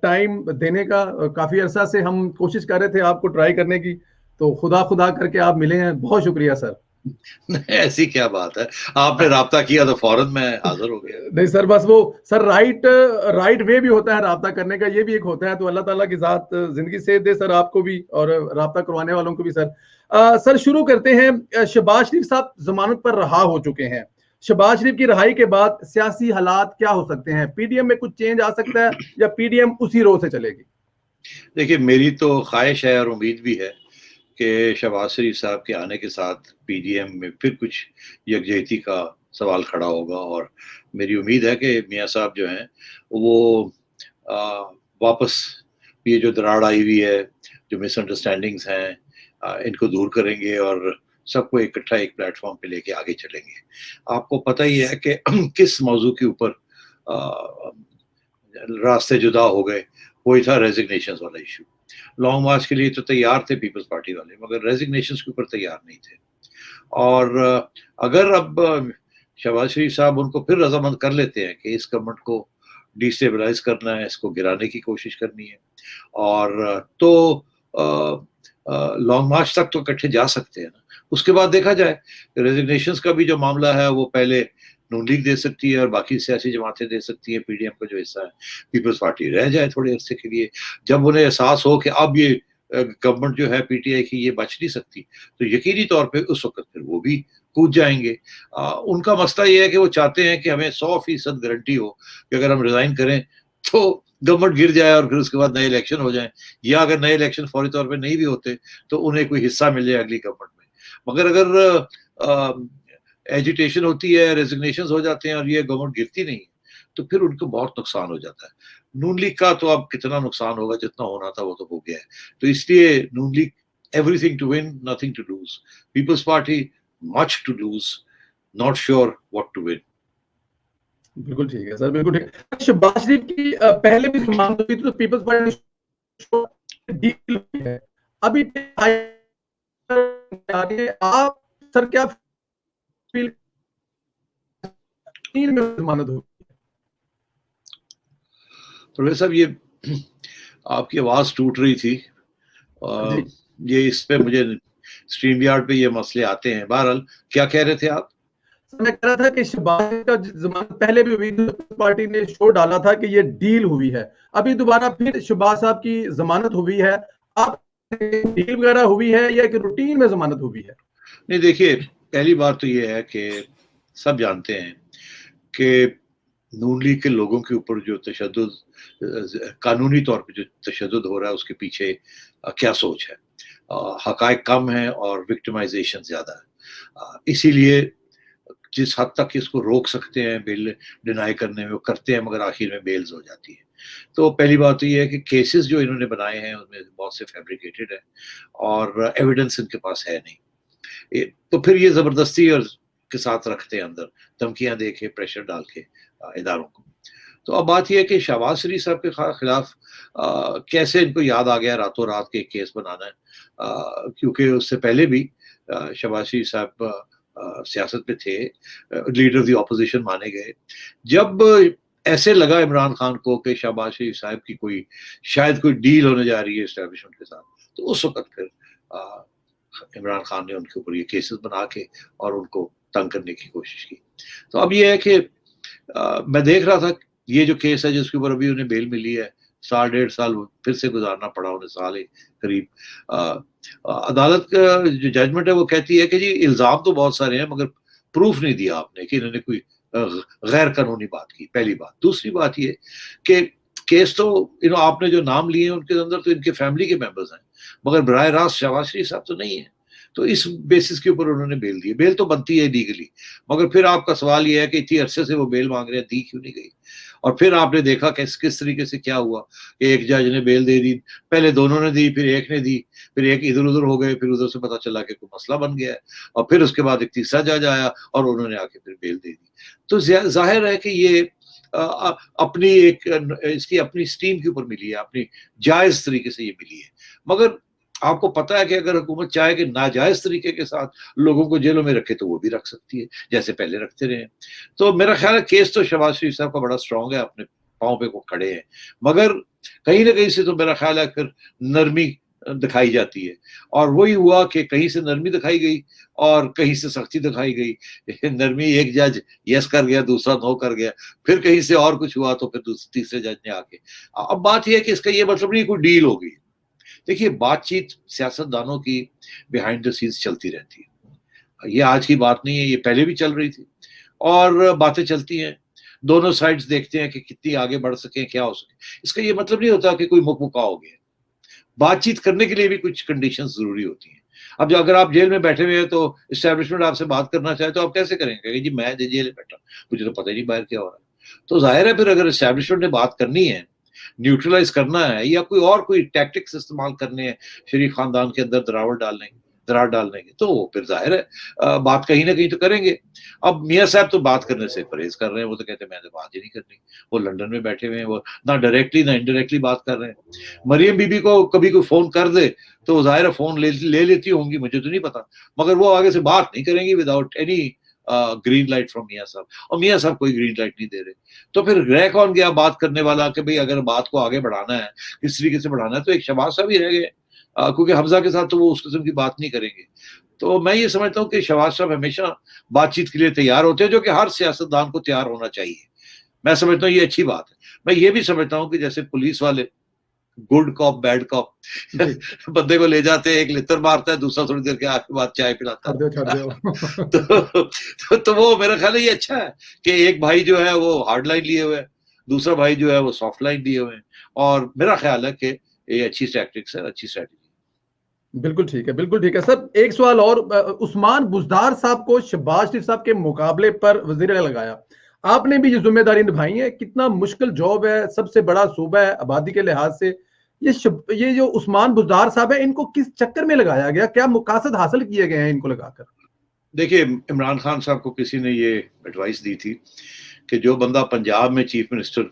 Time دینے کا. کافی عرصہ سے ہم کوشش کر رہے تھے آپ کو ٹرائی کرنے کی, تو خدا کر کے آپ ملے ہیں. بہت شکریہ سر. ایسی کیا بات ہے, آپ نے رابطہ کیا تو فوراً میں حاضر ہو گیا. نہیں سر, بس وہ سر رائٹ وے بھی ہوتا ہے رابطہ کرنے کا, یہ بھی ایک ہوتا ہے. تو اللہ تعالیٰ کی ذات زندگی سے دے سر آپ کو بھی اور رابطہ کروانے والوں کو بھی. سر شروع کرتے ہیں. شہباز شریف صاحب ضمانت پر رہا ہو چکے ہیں. شہباز شریف کی رہائی کے بعد سیاسی حالات کیا ہو سکتے ہیں؟ پی ڈی ایم میں کچھ چینج آ سکتا ہے یا پی ڈی ایم اسی رو سے چلے گی؟ دیکھیے, میری تو خواہش ہے اور امید بھی ہے کہ شہباز شریف صاحب کے آنے کے ساتھ پی ڈی ایم میں پھر کچھ یکجہتی کا سوال کھڑا ہوگا, اور میری امید ہے کہ میاں صاحب جو ہیں وہ واپس یہ جو دراڑ آئی ہوئی ہے, جو مس انڈرسٹینڈنگز ہیں, ان کو دور کریں گے اور سب کو اکٹھا ایک پلیٹ فارم پہ لے کے آگے چلیں گے. آپ کو پتہ ہی ہے کہ کس موضوع کے اوپر راستے جدا ہو گئے, وہی تھا ریزگنیشنز والا ایشو. لانگ مارچ کے لیے تو تیار تھے پیپلز پارٹی والے, مگر ریزگنیشنز کے اوپر تیار نہیں تھے. اور اگر اب شہباز شریف صاحب ان کو پھر رضامند کر لیتے ہیں کہ اس گورنمنٹ کو ڈی اسٹیبلائز کرنا ہے, اس کو گرانے کی کوشش کرنی ہے, اور تو لانگ مارچ تک تو اکٹھے جا سکتے ہیں نا. اس کے بعد دیکھا جائے, ریزگنیشنز کا بھی جو معاملہ ہے وہ پہلے نون لیگ دے سکتی ہے اور باقی سیاسی جماعتیں دے سکتی ہیں. پی ڈی ایم کا جو حصہ ہے پیپلز پارٹی رہ جائے تھوڑے عرصے کے لیے. جب انہیں احساس ہو کہ اب یہ گورنمنٹ جو ہے پی ٹی آئی کی یہ بچ نہیں سکتی, تو یقینی طور پہ اس وقت پھر وہ بھی کود جائیں گے. ان کا مسئلہ یہ ہے کہ وہ چاہتے ہیں کہ ہمیں 100% گارنٹی ہو کہ اگر ہم ریزائن کریں تو گورنمنٹ گر جائے اور پھر اس کے بعد نئے الیکشن ہو جائیں, یا اگر نئے الیکشن فوری طور پہ نہیں بھی ہوتے تو انہیں کوئی حصہ مل جائے اگلی گورنمنٹ میں. مگر اگر ایجیٹیشن ہوتی ہے, ریزگنیشنز ہو جاتے ہیں اور یہ گورنمنٹ گرتی نہیں تو پھر ان کو بہت نقصان ہو جاتا ہے. نون لیگ کا تو اب کتنا نقصان ہوگا, جتنا ہونا تھا وہ تو ہو گیا ہے. تو اس لیے Noon League everything to win, nothing to lose. Peoples Party much to lose, not sure what to win. بالکل ٹھیک ہے سر, بالکل ٹھیک. شہباز شریف کی پہلے بھی ضمانت ہوئی تھی تو پیپلز پارٹی ڈیل ہوئی ہے. ابھی آپ سر کیا فیل میں ضمانت ہوئی؟ پروفیسر صاحب, یہ آپ کی آواز ٹوٹ رہی تھی, یہ اس پہ مجھے اسٹریم یارڈ پہ یہ مسئلے آتے ہیں. بہرحال کیا کہہ رہے تھے آپ؟ میں کہہ رہا تھا کہ شہباز کا ضمانت پہلے بھی ہوئی تھی, پارٹی نے شو ڈالا تھا کہ یہ ڈیل ہوئی ہے. ابھی دوبارہ پھر شہباز صاحب کی ضمانت ہوئی ہے. آپ ڈیل وغیرہ ہوئی ہے یا کہ روٹین میں ضمانت ہوئی ہے؟ نہیں, دیکھیے, پہلی بات تو یہ ہے کہ سب جانتے ہیں کہ نون لیگ کے لوگوں کے اوپر جو تشدد قانونی طور پہ جو تشدد ہو رہا ہے اس کے پیچھے کیا سوچ ہے. حقائق کم ہیں اور وکٹمائزیشن زیادہ ہے. اسی لیے جس حد تک اس کو روک سکتے ہیں بیل ڈینائی کرنے میں وہ کرتے ہیں, مگر آخر میں بیلز ہو جاتی ہے. تو پہلی بات تو یہ ہے کہ کیسز جو انہوں نے بنائے ہیں ان میں بہت سے فیبریکیٹڈ ہیں اور ایویڈنس ان کے پاس ہے نہیں. تو پھر یہ زبردستی اور کے ساتھ رکھتے ہیں اندر, دھمکیاں دے کے, پریشر ڈال کے اداروں کو. تو اب بات یہ ہے کہ شہباز شریف صاحب کے خلاف کیسے ان کو یاد آ گیا راتوں رات کے کیس بنانا ہے, کیونکہ اس سے پہلے بھی شہباز شریف صاحب سیاست پہ تھے, لیڈر دی اپوزیشن مانے گئے. جب ایسے لگا عمران خان کو کہ شہباز شریف صاحب کی شاید کوئی ڈیل ہونے جا رہی ہے اسٹیبلشمنٹ کے ساتھ, تو اس وقت پھر عمران خان نے ان کے اوپر یہ کیسز بنا کے اور ان کو تنگ کرنے کی کوشش کی. تو اب یہ ہے کہ میں دیکھ رہا تھا یہ جو کیس ہے جس کے اوپر ابھی انہیں بیل ملی ہے, 1.5 سال پھر سے گزارنا پڑا انہیں, سال قریب. عدالت کا جو ججمنٹ ہے وہ کہتی ہے کہ جی الزام تو بہت سارے ہیں مگر پروف نہیں دیا آپ نے کہ انہوں نے کوئی غیر قانونی بات کی. پہلی بات. دوسری بات یہ کہ کیس تو آپ نے جو نام لیے ہیں ان کے اندر تو ان کے فیملی کے ممبرز ہیں, مگر براہ راست شہباز شریف صاحب تو نہیں ہے. تو اس بیسس کے اوپر انہوں نے بیل دی. بیل تو بنتی ہے لیگلی, مگر پھر آپ کا سوال یہ ہے کہ اتنی عرصے سے وہ بیل مانگ رہے ہیں, دی کیوں نہیں گئی؟ اور پھر آپ نے دیکھا کہ کس طریقے سے کیا ہوا کہ ایک جج نے بیل دے دی, پہلے دونوں نے دی, پھر ایک نے دی, پھر ایک ادھر ادھر ہو گئے, پھر ادھر سے پتا چلا کہ کوئی مسئلہ بن گیا ہے, اور پھر اس کے بعد ایک تیسرا جج آیا اور انہوں نے آ کے پھر بیل دے دی. تو ظاہر ہے کہ یہ اپنی ایک اس کی اپنی سٹیم کے اوپر ملی ہے, اپنی جائز طریقے سے یہ ملی ہے. مگر آپ کو پتا ہے کہ اگر حکومت چاہے کہ ناجائز طریقے کے ساتھ لوگوں کو جیلوں میں رکھے تو وہ بھی رکھ سکتی ہے, جیسے پہلے رکھتے رہے. تو میرا خیال ہے کیس تو شہباز شریف صاحب کا بڑا اسٹرانگ ہے, اپنے پاؤں پہ وہ کھڑے ہیں, مگر کہیں نہ کہیں سے تو میرا خیال ہے پھر نرمی دکھائی جاتی ہے، اور وہی ہوا کہ کہیں سے نرمی دکھائی گئی اور کہیں سے سختی دکھائی گئی. نرمی ایک جج یس کر گیا، دوسرا نو کر گیا، پھر کہیں سے اور کچھ ہوا تو پھر تیسرے جج نے آ کے. اب بات یہ ہے کہ اس کا یہ مطلب نہیں کوئی ڈیل ہو گئی. دیکھیے بات چیت سیاست دانوں کی بیہائنڈ دا سینس چلتی رہتی ہے، یہ آج کی بات نہیں ہے، یہ پہلے بھی چل رہی تھی اور باتیں چلتی ہیں. دونوں سائڈز دیکھتے ہیں کہ کتنی آگے بڑھ سکیں، کیا ہو سکے. اس کا یہ مطلب نہیں ہوتا کہ کوئی مکمکا ہو گیا. بات چیت کرنے کے لیے بھی کچھ کنڈیشنز ضروری ہوتی ہیں. اب جو اگر آپ جیل میں بیٹھے ہوئے ہیں تو اسٹیبلشمنٹ آپ سے بات کرنا چاہے تو آپ کیسے کریں گے کہ جی میں جیل میں بیٹھا مجھے تو پتہ ہی نہیں باہر کیا ہو رہا ہے. تو ظاہر ہے پھر اگر اسٹیبلشمنٹ نے بات کرنی ہے، نیوٹرلائز کرنا ہے، یا کوئی ٹیکٹکس استعمال کرنے ہیں شریف خاندان کے اندر درار ڈالنے کے، تو پھر ظاہر ہے بات کہیں نہ کہیں تو کریں گے. اب میاں صاحب تو بات کرنے سے پرہیز کر رہے ہیں، وہ تو کہتے ہیں میں نے بات ہی نہیں کرنی. وہ لندن میں بیٹھے ہوئے ہیں، وہ نہ ڈائریکٹلی نہ انڈائریکٹلی بات کر رہے ہیں. مریم بی بی کو کبھی کوئی فون کر دے تو ظاہر ہے فون لے لیتی ہوں گی، مجھے تو نہیں پتا، مگر وہ آگے سے بات نہیں کریں گی without any green light from میاں صاحب. اور میاں صاحب کوئی گرین لائٹ نہیں دے رہے. تو پھر رہ کون گیا بات کرنے والا کہ بھئی اگر بات کو آگے بڑھانا ہے، کس طریقے سے بڑھانا ہے، تو ایک شہباز صاحب ہی رہ گئے، کیونکہ حمزہ کے ساتھ تو وہ اس قسم کی بات نہیں کریں گے. تو میں یہ سمجھتا ہوں کہ شہباز صاحب ہمیشہ بات چیت کے لیے تیار ہوتے ہیں، جو کہ ہر سیاستدان کو تیار ہونا چاہیے. میں سمجھتا ہوں یہ اچھی بات ہے. میں یہ بھی سمجھتا ہوں کہ جیسے پولیس والے گڈ کاپ بیڈ کاپ بندے کو لے جاتے ہیں، ایک لتر مارتا ہے، دوسرا تھوڑی دیر کے آخر بعد چائے پلاتا ہے. تو وہ میرا خیال ہے یہ اچھا ہے کہ ایک بھائی جو ہے وہ ہارڈ لائن لیے ہوئے ہے، دوسرا بھائی جو ہے وہ سافٹ لائن لیے ہوئے ہیں، اور میرا خیال ہے کہ یہ اچھی ٹیکٹکس ہے، اچھی اسٹریٹجی. بالکل ٹھیک ہے، بالکل ٹھیک ہے. سر ایک سوال اور، عثمان بزدار صاحب کو شہباز شریف صاحب کے مقابلے پر وزیر لگایا، آپ نے بھی یہ ذمہ داری نبھائی ہے، کتنا مشکل جاب ہے، سب سے بڑا صوبہ ہے آبادی کے لحاظ سے. یہ جو عثمان بزدار صاحب ہے، ان کو کس چکر میں لگایا گیا، کیا مقاصد حاصل کیے گئے ہیں ان کو لگا کر؟ دیکھیے عمران خان صاحب کو کسی نے یہ ایڈوائس دی تھی کہ جو بندہ پنجاب میں چیف منسٹر